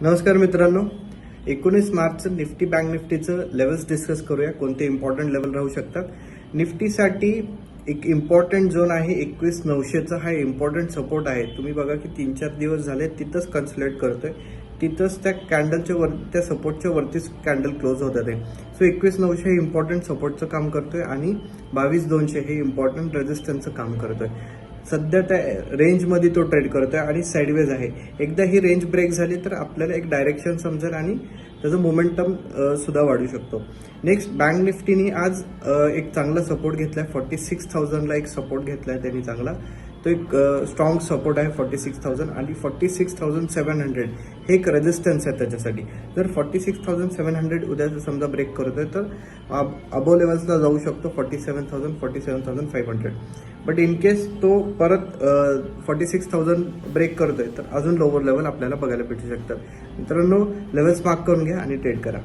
नमस्कार मित्रांनो, 19 मार्चचं Nifty bank निफ्टीचं levels discuss करूया. कोणते इम्पॉर्टंट लेवल राहू शकतात. निफ्टीसाठी एक इम्पॉर्टंट झोन आहे 21,900चा. हा इम्पॉर्टंट सपोर्ट आहे. तुम्ही बघा की 3-4 दिवस झाले तिथंच कन्सोलिडेट करतोय. तिथंच त्या कॅन्डलच्या वर, त्या सपोर्टच्या वरतीच कॅन्डल क्लोज होत आहे. सो 21,900 हे इम्पॉर्टंट सपोर्टचं काम करतोय आणि 22,200 हे इम्पॉर्टंट रेजिस्टन्सचं काम करतोय. सध्या त्या रेंजमध्ये तो ट्रेड करतोय आणि साईडवेज आहे. एकदा ही रेंज ब्रेक झाली तर आपल्याला एक डायरेक्शन समजेल आणि त्याचं मोमेंटम सुद्धा वाढू शकतो. नेक्स्ट, बँक निफ्टीने आज एक चांगला सपोर्ट घेतलाय. 46,000ला एक सपोर्ट घेतलाय त्यांनी चांगला. तो एक स्ट्रॉंग सपोर्ट आहे 46,000 आणि 46,700 हे एक रेजिस्टन्स आहे त्याच्यासाठी. जर 46,700 उद्या समजा ब्रेक करतोय तर अबो लेवल्सला जाऊ शकतो 47,000 47,500. बट इन केस तो परत 46,000 ब्रेक करतोय तर अजून लोअर लेवल आपल्याला बघायला भेटू शकतात. मित्रांनो, लेवल्स मार्क करून घ्या आणि ट्रेड करा.